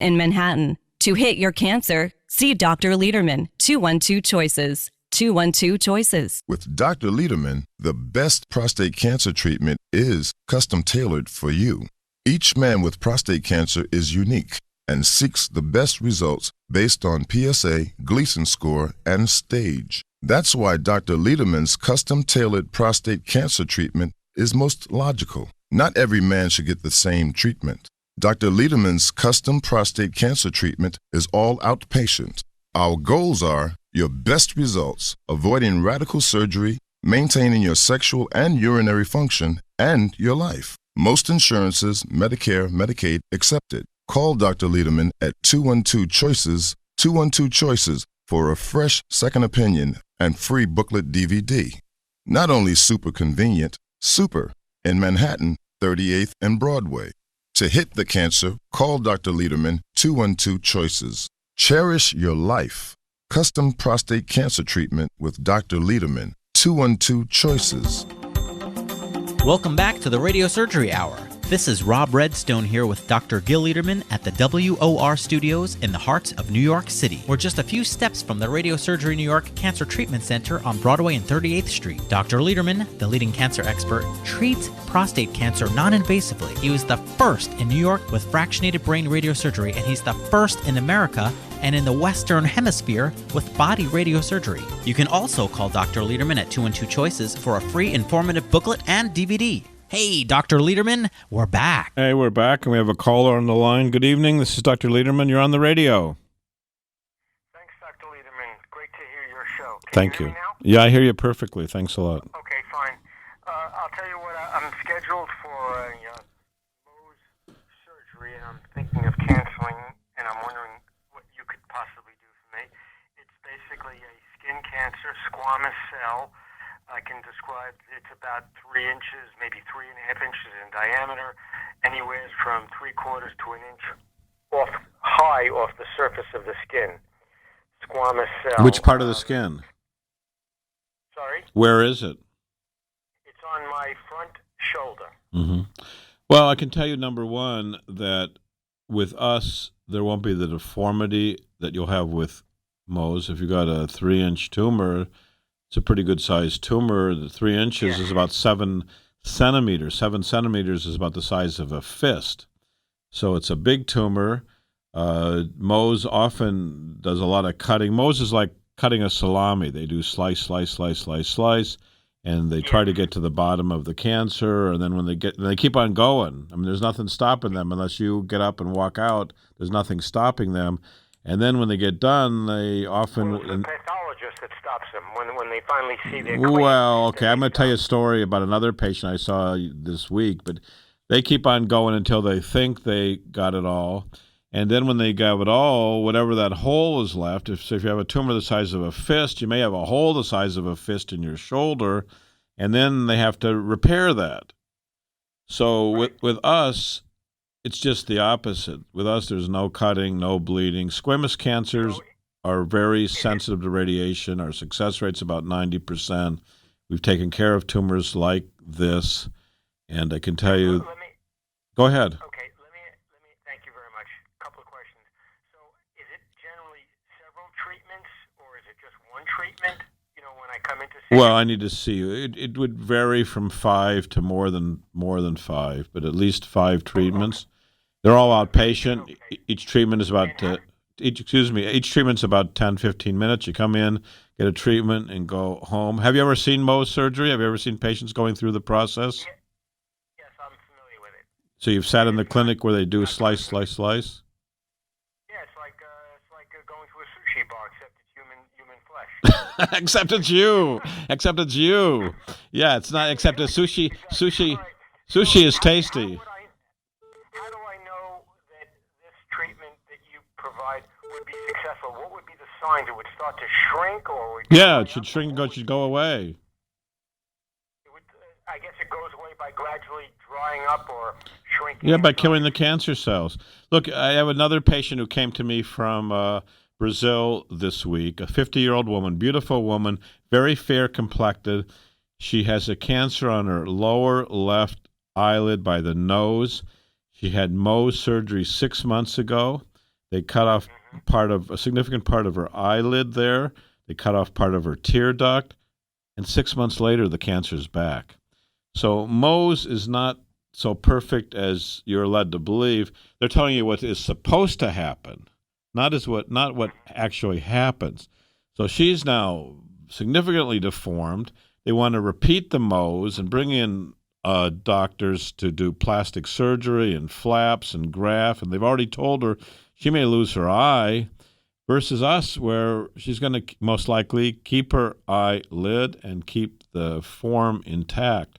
in Manhattan. To hit your cancer, see Dr. Lederman, 212 Choices. 212 Choices. With Dr. Lederman, the best prostate cancer treatment is custom tailored for you. Each man with prostate cancer is unique and seeks the best results based on PSA, Gleason score, and stage. That's why Dr. Lederman's custom-tailored prostate cancer treatment is most logical. Not every man should get the same treatment. Dr. Lederman's custom prostate cancer treatment is all outpatient. Our goals are your best results, avoiding radical surgery, maintaining your sexual and urinary function, and your life. Most insurances, Medicare, Medicaid, accepted. Call Dr. Lederman at 212-CHOICES, 212-CHOICES for a fresh second opinion and free booklet DVD. Not only super convenient, super in Manhattan, 38th and Broadway. To hit the cancer, call Dr. Lederman, 212-CHOICES. Cherish your life. Custom prostate cancer treatment with Dr. Lederman, 212-CHOICES. Welcome back to the Radiosurgery Hour. This is Rob Redstone here with Dr. Gil Lederman at the WOR Studios in the heart of New York City. We're just a few steps from the Radiosurgery New York Cancer Treatment Center on Broadway and 38th Street. Dr. Lederman, the leading cancer expert, treats prostate cancer non-invasively. He was the first in New York with fractionated brain radiosurgery, and he's the first in America and in the Western Hemisphere with body radiosurgery. You can also call Dr. Lederman at 212-CHOICES for a free informative booklet and DVD. Hey, Dr. Lederman, we're back. Hey, we're back, and we have a caller on the line. Good evening. This is Dr. Lederman. You're on the radio. Thanks, Dr. Lederman. Great to hear your show. Thank you. Hear me now? Yeah, I hear you perfectly. Thanks a lot. Okay, fine. I'll tell you what, I'm scheduled for a Mohs surgery, and I'm thinking of canceling, and I'm wondering what you could possibly do for me. It's basically a skin cancer, squamous cell. I can describe it's about 3 inches, maybe 3.5 inches in diameter, anywhere from 3/4 to an inch high off the surface of the skin. Squamous cell. Which part of the skin? Sorry? Where is it? It's on my front shoulder. Mm-hmm. Well, I can tell you, number one, that with us, there won't be the deformity that you'll have with Mohs. If you got a 3-inch tumor, it's a pretty good-sized tumor. The 3 inches is about 7 centimeters. 7 centimeters is about the size of a fist. So it's a big tumor. Mohs often does a lot of cutting. Mohs is like cutting a salami. They do slice, slice, slice, slice, slice, and they try to get to the bottom of the cancer. And then when they keep on going. I mean, there's nothing stopping them unless you get up and walk out. There's nothing stopping them. And then when they get done, they often... Well, it's the pathologist that stops them when they finally see their... Well, okay, I'm going to tell you a story about another patient I saw this week, but they keep on going until they think they got it all. And then when they got it all, whatever that hole is left, if you have a tumor the size of a fist, you may have a hole the size of a fist in your shoulder, and then they have to repair that. So with us... It's just the opposite. With us, there's no cutting, no bleeding. Squamous cancers are very sensitive to radiation. Our success rate's about 90%. We've taken care of tumors like this, and I can tell you... Go ahead. Okay, let me thank you very much. A couple of questions. So is it generally several treatments, or is it just one treatment, when I come in to see Well, I need to see you. It would vary from 5 to more than 5, but at least 5 treatments. They're all outpatient. Okay. Each treatment is about each treatment's about 10, 15 minutes. You come in, get a treatment, and go home. Have you ever seen Mohs surgery? Have you ever seen patients going through the process? Yes, I'm familiar with it. So you've sat in the clinic where they do slice, slice, slice? Yeah, it's like going to a sushi bar, except it's human flesh. Except it's you. Except it's you. Yeah, it's not. Except it's sushi. Sushi is tasty. How do I know that this treatment that you provide would be successful? What would be the signs? It would start to shrink, or would it should shrink. It should go away. I guess it goes away by gradually drying up or shrinking. Yeah, by killing the cancer cells. Look, I have another patient who came to me from Brazil this week, a 50-year-old woman, beautiful woman, very fair complected. She has a cancer on her lower left eyelid by the nose. She had Mohs surgery 6 months ago. They cut off a significant part of her eyelid there. They cut off part of her tear duct. And 6 months later, the cancer's back. So Mohs is not so perfect as you're led to believe. They're telling you what is supposed to happen, not what actually happens. So she's now significantly deformed. They want to repeat the Mohs and bring in doctors to do plastic surgery and flaps and graft, and they've already told her she may lose her eye, versus us where she's going to most likely keep her eyelid and keep the form intact.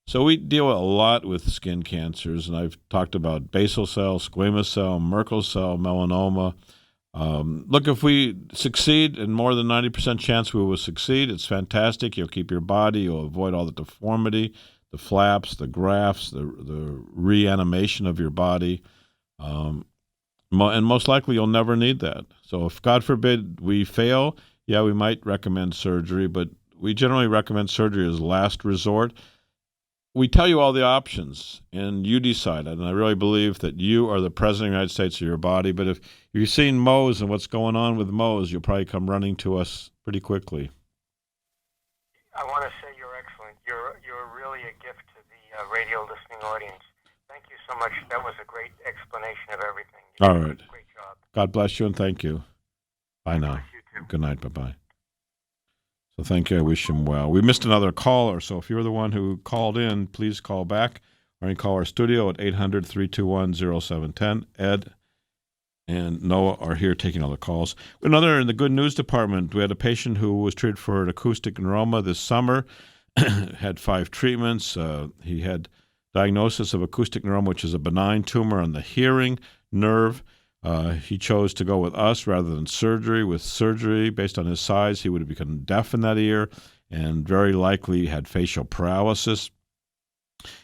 So we deal a lot with skin cancers, and I've talked about basal cell, squamous cell, Merkel cell, melanoma. Look, if we succeed, and more than 90% chance we will succeed, it's fantastic. You'll keep your body. You'll avoid all the deformity, the flaps, the grafts, the reanimation of your body. And most likely you'll never need that. So if, God forbid, we fail, we might recommend surgery, but we generally recommend surgery as last resort. We tell you all the options, and you decide. And I really believe that you are the president of the United States of your body. But if you've seen Mohs and what's going on with Mohs, you'll probably come running to us pretty quickly. I want to say you're excellent. You're really a gift to the radio listening audience. Thank you so much. That was a great explanation of everything. All right. Great job. God bless you, and thank you. Bye now. Bless you too. Good night. Bye-bye. So thank you. I wish him well. We missed another caller, so if you're the one who called in, please call back, or you can call our studio at 800-321-0710. Ed and Noah are here taking all the calls. Another in the good news department, we had a patient who was treated for an acoustic neuroma this summer, had 5 treatments. He had diagnosis of acoustic neuroma, which is a benign tumor on the hearing nerve. He chose to go with us rather than surgery. With surgery, based on his size, he would have become deaf in that ear and very likely had facial paralysis.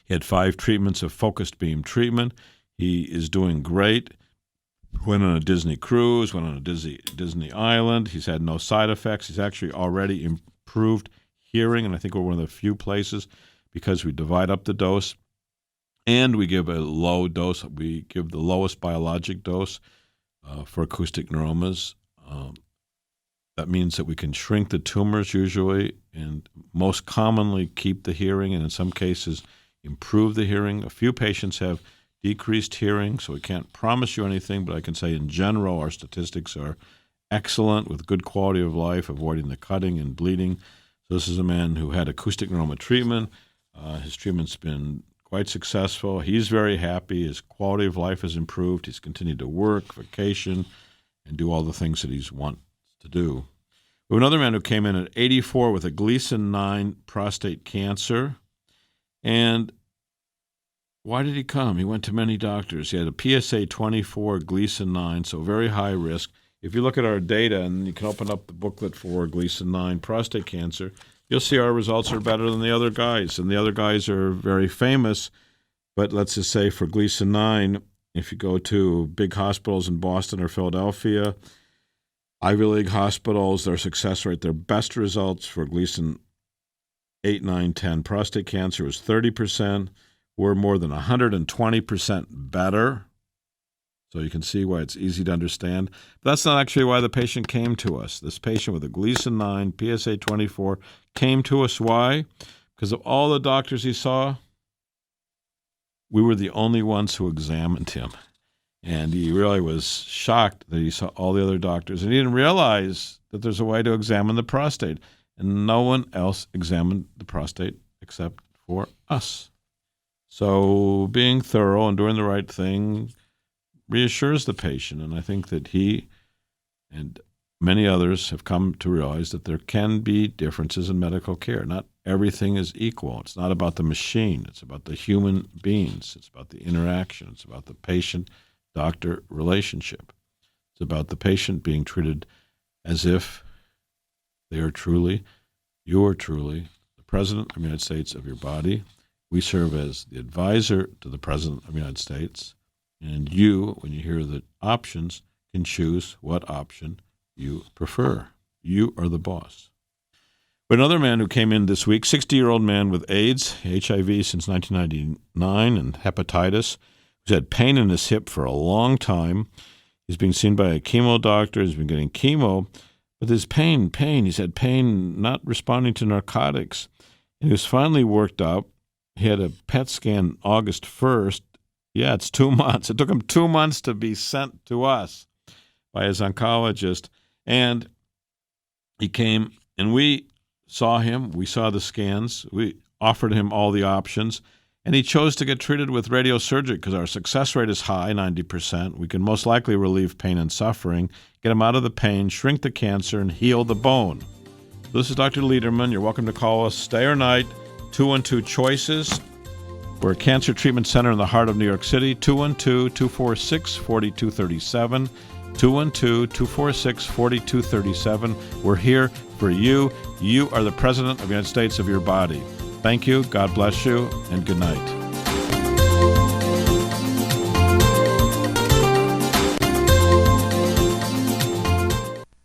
He had 5 treatments of focused beam treatment. He is doing great. Went on a Disney cruise, went on a Disney island. He's had no side effects. He's actually already improved hearing, and I think we're one of the few places because we divide up the dose. And we give a low dose. We give the lowest biologic dose for acoustic neuromas. That means that we can shrink the tumors usually and most commonly keep the hearing, and in some cases improve the hearing. A few patients have decreased hearing, so we can't promise you anything, but I can say in general our statistics are excellent with good quality of life, avoiding the cutting and bleeding. So this is a man who had acoustic neuroma treatment. His treatment's been quite successful. He's very happy. His quality of life has improved. He's continued to work, vacation, and do all the things that he's wants to do. We have another man who came in at 84 with a Gleason 9 prostate cancer. And why did he come? He went to many doctors. He had a PSA 24, Gleason 9, so very high risk. If you look at our data, and you can open up the booklet for Gleason 9 prostate cancer, you'll see our results are better than the other guys, and the other guys are very famous. But let's just say for Gleason 9, if you go to big hospitals in Boston or Philadelphia, Ivy League hospitals, their success rate, their best results for Gleason 8, 9, 10 prostate cancer was 30%. We're more than 120% better. So you can see why it's easy to understand. But that's not actually why the patient came to us. This patient with a Gleason 9, PSA 24, came to us. Why? Because of all the doctors he saw, we were the only ones who examined him. And he really was shocked that he saw all the other doctors. And he didn't realize that there's a way to examine the prostate. And no one else examined the prostate except for us. So being thorough and doing the right thing reassures the patient, and I think that he and many others have come to realize that there can be differences in medical care. Not everything is equal. It's not about the machine. It's about the human beings. It's about the interaction. It's about the patient-doctor relationship. It's about the patient being treated as if they are truly, you are truly the President of the United States of your body. We serve as the advisor to the President of the United States. And you, when you hear the options, can choose what option you prefer. You are the boss. But another man who came in this week, 60-year-old man with AIDS, HIV since 1999, and hepatitis, who's had pain in his hip for a long time. He's being seen by a chemo doctor. He's been getting chemo. But his pain, he's had pain not responding to narcotics. And he was finally worked up. He had a PET scan August 1st. Yeah, it's 2 months. It took him 2 months to be sent to us by his oncologist. And he came, and we saw him. We saw the scans. We offered him all the options. And he chose to get treated with radiosurgery because our success rate is high, 90%. We can most likely relieve pain and suffering, get him out of the pain, shrink the cancer, and heal the bone. This is Dr. Lederman. You're welcome to call us day or night, 212-CHOICES. We're a cancer treatment center in the heart of New York City, 212-246-4237, 212-246-4237. We're here for you. You are the president of the United States of your body. Thank you, God bless you, and good night.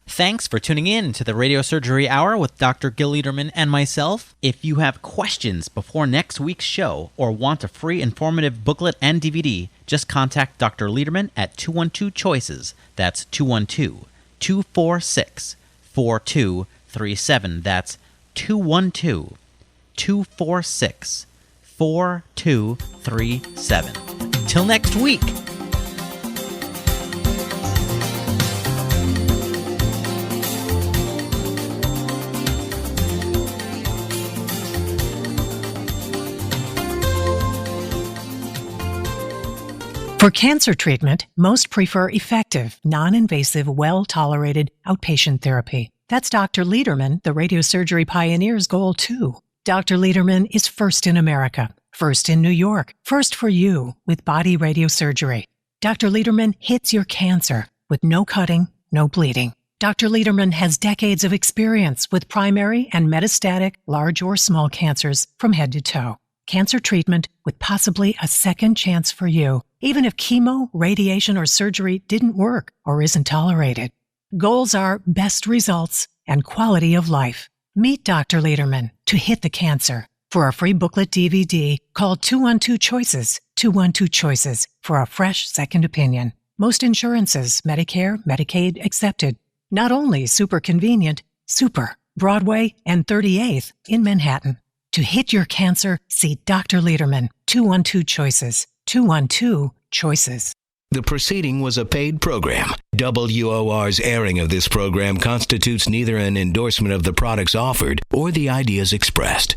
Thanks for tuning in to the Radiosurgery Hour with Dr. Gil Lederman and myself. If you have questions before next week's show or want a free informative booklet and DVD, just contact Dr. Lederman at 212-CHOICES. That's 212-246-4237. That's 212-246-4237. Till next week. For cancer treatment, most prefer effective, non-invasive, well-tolerated outpatient therapy. That's Dr. Lederman, the radiosurgery pioneer's goal, too. Dr. Lederman is first in America, first in New York, first for you with body radiosurgery. Dr. Lederman hits your cancer with no cutting, no bleeding. Dr. Lederman has decades of experience with primary and metastatic large or small cancers from head to toe. Cancer treatment with possibly a second chance for you, even if chemo, radiation, or surgery didn't work or isn't tolerated. Goals are best results and quality of life. Meet Dr. Lederman to hit the cancer. For a free booklet DVD, call 212-CHOICES, 212-CHOICES for a fresh second opinion. Most insurances, Medicare, Medicaid accepted. Not only super convenient, super. Broadway and 38th in Manhattan. To hit your cancer, see Dr. Lederman, 212-CHOICES, 212-CHOICES. The proceeding was a paid program. WOR's airing of this program constitutes neither an endorsement of the products offered or the ideas expressed,